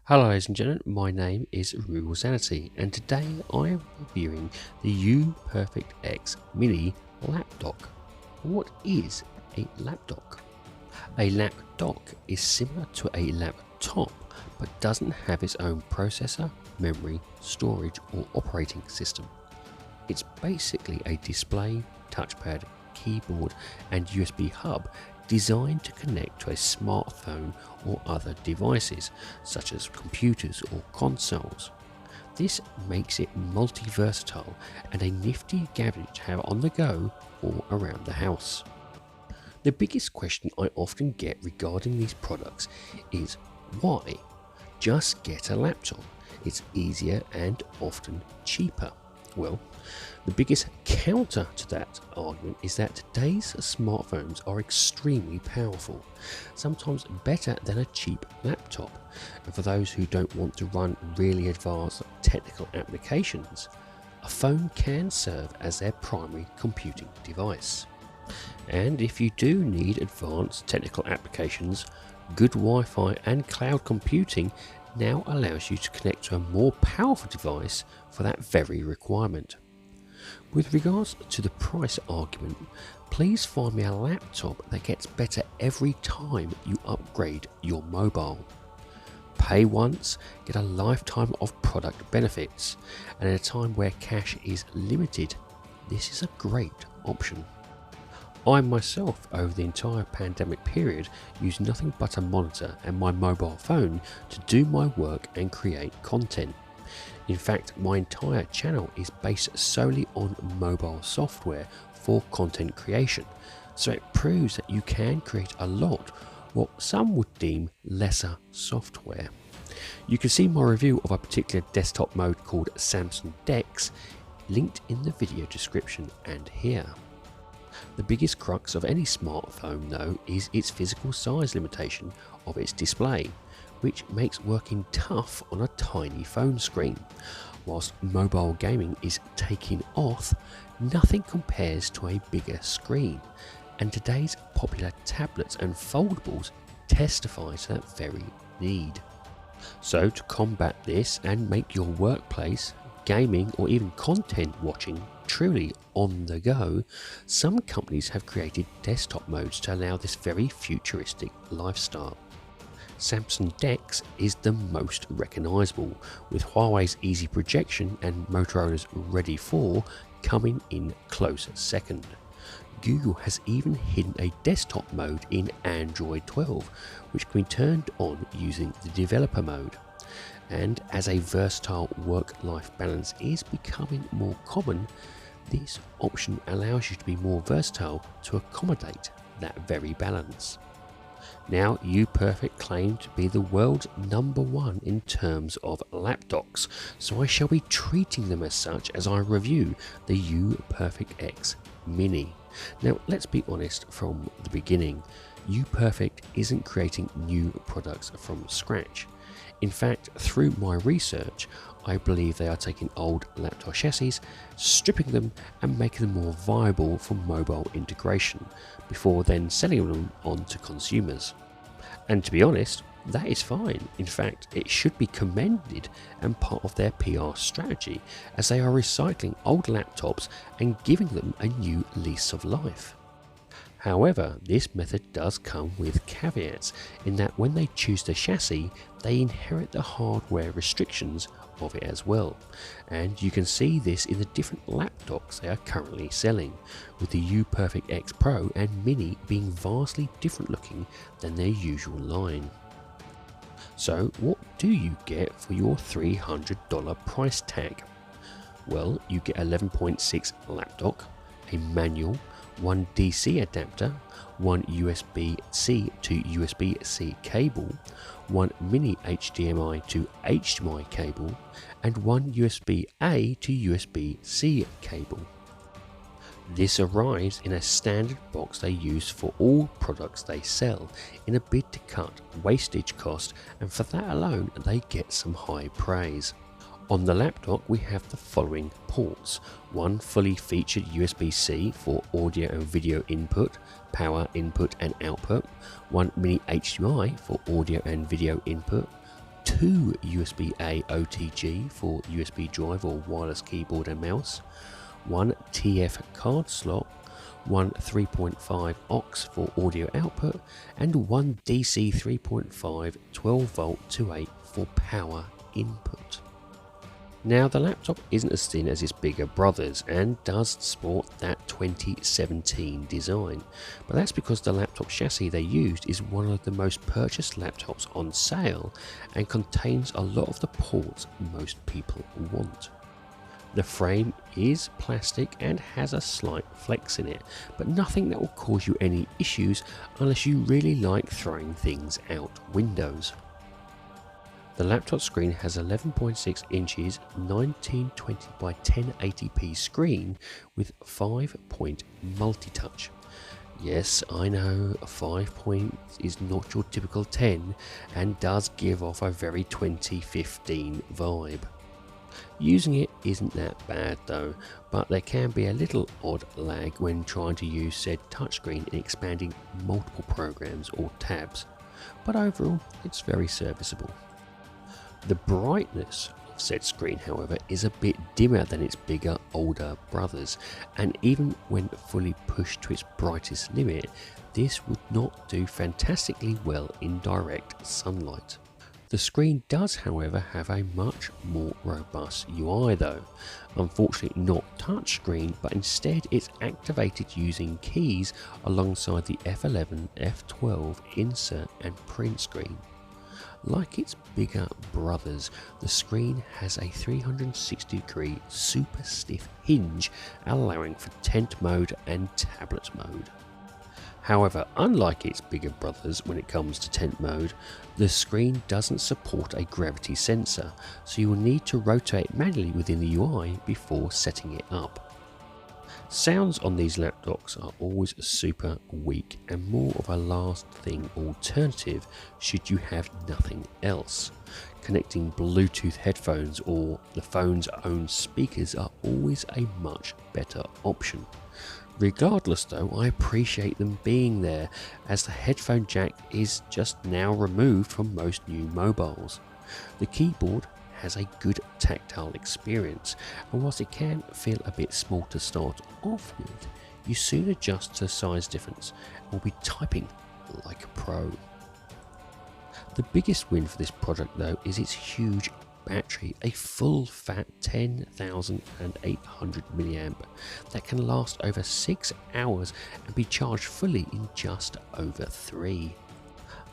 Hello ladies and gentlemen, my name is RemovableSanity and today I am reviewing the Uperfect X Mini Lapdock. What is a lapdock? A lapdock is similar to a laptop but doesn't have its own processor, memory, storage or operating system. It's basically a display, touchpad, keyboard and USB hub designed to connect to a smartphone or other devices such as computers or consoles. This makes it multi-versatile and a nifty gadget to have on the go or around the house. The biggest question I often get regarding these products is why? Just get a laptop. It's easier and often cheaper. Well, the biggest counter to that argument is that today's smartphones are extremely powerful, sometimes better than a cheap laptop. And for those who don't want to run really advanced technical applications, a phone can serve as their primary computing device. And if you do need advanced technical applications, good Wi-Fi and cloud computing now allows you to connect to a more powerful device for that very requirement. With regards to the price argument, please find me a laptop that gets better every time you upgrade your mobile. Pay once, get a lifetime of product benefits, and at a time where cash is limited, this is a great option. I myself, over the entire pandemic period, used nothing but a monitor and my mobile phone to do my work and create content. In fact, my entire channel is based solely on mobile software for content creation, so it proves that you can create a lot what some would deem lesser software. You can see my review of a particular desktop mode called Samsung Dex linked in the video description and here. The biggest crux of any smartphone though is its physical size limitation of its display, which makes working tough on a tiny phone screen. Whilst mobile gaming is taking off, nothing compares to a bigger screen, and today's popular tablets and foldables testify to that very need. So to combat this and make your workplace, gaming or even content watching truly on the go, some companies have created desktop modes to allow this very futuristic lifestyle. Samsung Dex is the most recognisable, with Huawei's Easy Projection and Motorola's Ready 4 coming in close second. Google has even hidden a desktop mode in Android 12, which can be turned on using the developer mode. And as a versatile work-life balance is becoming more common, this option allows you to be more versatile to accommodate that very balance. Now, Uperfect claim to be the world's #1 in terms of lapdocs, so I shall be treating them as such as I review the Uperfect X Mini. Now, let's be honest from the beginning, Uperfect isn't creating new products from scratch. In fact, through my research, I believe they are taking old laptop chassis, stripping them and making them more viable for mobile integration, before then selling them on to consumers. And to be honest, that is fine. In fact, it should be commended and part of their PR strategy, as they are recycling old laptops and giving them a new lease of life. However, this method does come with caveats in that when they choose the chassis, they inherit the hardware restrictions of it as well, and you can see this in the different lapdocs they are currently selling, with the Uperfect X Pro and Mini being vastly different looking than their usual line. So what do you get for your $300 price tag? Well, you get 11.6 lapdock, a manual, one DC adapter, one USB-C to USB-C cable, one mini HDMI to HDMI cable, and one USB-A to USB-C cable. This arrives in a standard box they use for all products they sell in a bid to cut wastage cost, and for that alone they get some high praise. On the laptop we have the following ports: one fully featured USB-C for audio and video input, power input and output, one mini HDMI for audio and video input, two 2 USB-A OTG for USB drive or wireless keyboard and mouse, one TF card slot, one 3.5 aux for audio output, and one DC 3.5 12V to 8 for power input. Now, the laptop isn't as thin as its bigger brothers and does sport that 2017 design, but that's because the laptop chassis they used is one of the most purchased laptops on sale and contains a lot of the ports most people want. The frame is plastic and has a slight flex in it, but nothing that will cause you any issues unless you really like throwing things out windows. The laptop screen has 11.6 inches 1920 by 1080p screen with 5-point multi-touch. Yes, I know 5 points is not your typical 10 and does give off a very 2015 vibe. Using it isn't that bad though, but there can be a little odd lag when trying to use said touchscreen in expanding multiple programs or tabs, but overall it's very serviceable. The brightness of said screen, however, is a bit dimmer than its bigger, older brothers, and even when fully pushed to its brightest limit, this would not do fantastically well in direct sunlight. The screen does, however, have a much more robust UI though. Unfortunately not touchscreen, but instead it's activated using keys alongside the F11, F12 insert and print screen. Like its bigger brothers, the screen has a 360-degree super stiff hinge allowing for tent mode and tablet mode. However, unlike its bigger brothers when it comes to tent mode, the screen doesn't support a gravity sensor, so you will need to rotate manually within the UI before setting it up. Sounds on these lapdocs are always super weak and more of a last thing alternative should you have nothing else. Connecting Bluetooth headphones or the phone's own speakers are always a much better option. Regardless though, I appreciate them being there as the headphone jack is just now removed from most new mobiles. The keyboard has a good tactile experience, and whilst it can feel a bit small to start off with, you soon adjust to size difference and will be typing like a pro. The biggest win for this product though is its huge battery, a full fat 10,800 mAh that can last over 6 hours and be charged fully in just over 3.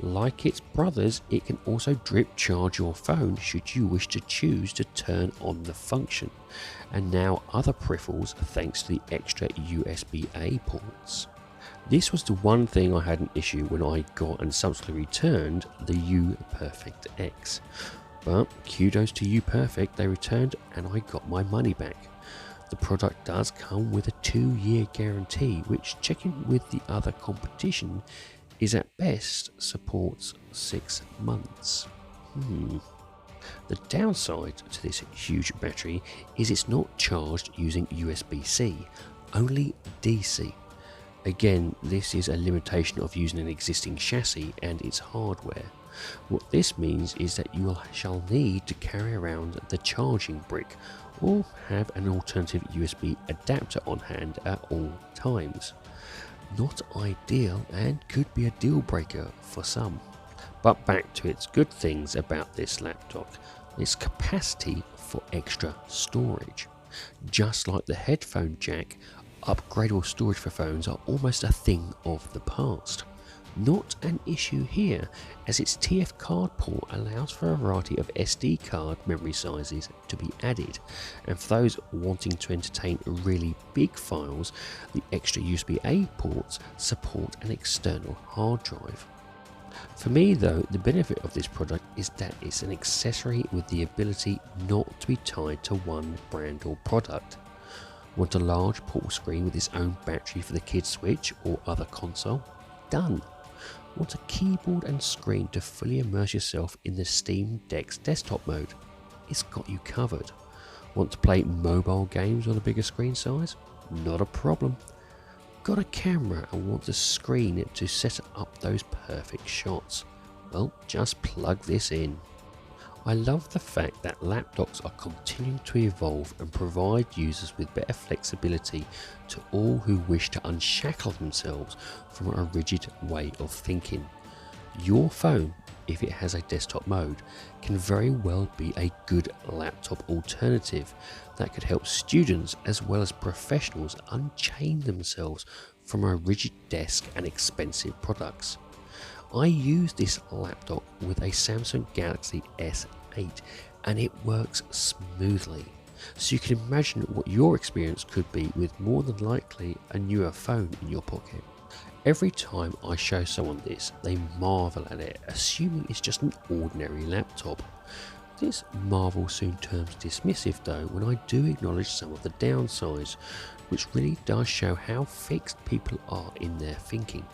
Like its brothers, it can also drip charge your phone should you wish to choose to turn on the function, and now other peripherals thanks to the extra USB-A ports. This was the one thing I had an issue when I got and subsequently returned the Uperfect X, but kudos to Uperfect, they returned and I got my money back. The product does come with a 2-year guarantee, which, checking with the other competition, is at best supports 6 months. The downside to this huge battery is it's not charged using USB-C, only DC. Again, this is a limitation of using an existing chassis and its hardware. What this means is that you shall need to carry around the charging brick or have an alternative USB adapter on hand at all times. Not ideal and could be a deal breaker for some. But back to its good things about this laptop, its capacity for extra storage. Just like the headphone jack, upgradable storage for phones are almost a thing of the past. Not an issue here, as its TF card port allows for a variety of SD card memory sizes to be added, and for those wanting to entertain really big files, the extra USB-A ports support an external hard drive. For me though, the benefit of this product is that it's an accessory with the ability not to be tied to one brand or product. Want a large portable screen with its own battery for the kids Switch or other console? Done. Want a keyboard and screen to fully immerse yourself in the Steam Dex desktop mode? It's got you covered. Want to play mobile games on a bigger screen size? Not a problem. Got a camera and want to screen it to set up those perfect shots? Well, just plug this in. I love the fact that Lapdocks are continuing to evolve and provide users with better flexibility to all who wish to unshackle themselves from a rigid way of thinking. Your phone, if it has a desktop mode, can very well be a good laptop alternative that could help students as well as professionals unchain themselves from a rigid desk and expensive products. I use this Lapdock with a Samsung Galaxy S8 and it works smoothly. So you can imagine what your experience could be with more than likely a newer phone in your pocket. Every time I show someone this, they marvel at it, assuming it's just an ordinary laptop. This marvel soon turns dismissive though when I do acknowledge some of the downsides, which really does show how fixed people are in their thinking.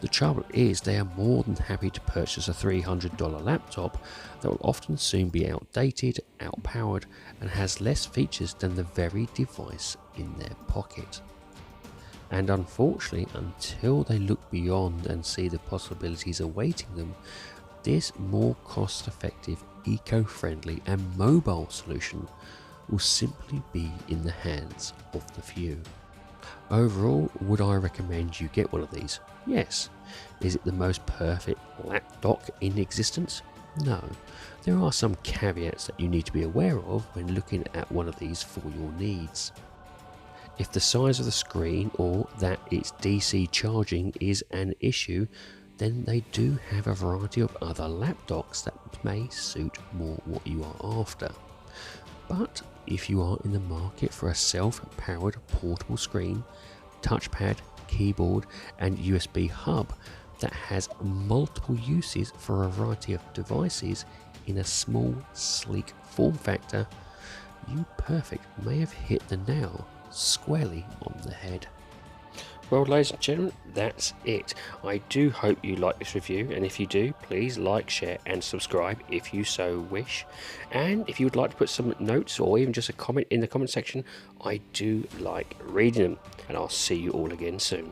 The trouble is they are more than happy to purchase a $300 laptop that will often soon be outdated, outpowered and has less features than the very device in their pocket. And unfortunately, until they look beyond and see the possibilities awaiting them, this more cost-effective, eco-friendly and mobile solution will simply be in the hands of the few. Overall, would I recommend you get one of these? Yes. Is it the most perfect lapdock in existence? No. There are some caveats that you need to be aware of when looking at one of these for your needs. If the size of the screen or that its DC charging is an issue, then they do have a variety of other lapdocks that may suit more what you are after. But if you are in the market for a self-powered portable screen, touchpad, keyboard and USB hub that has multiple uses for a variety of devices in a small, sleek form factor, Uperfect may have hit the nail squarely on the head. Well, ladies and gentlemen, that's it. I do hope you like this review, and if you do, please like, share and subscribe if you so wish. And if you would like to put some notes or even just a comment in the comment section, I do like reading them. And I'll see you all again soon.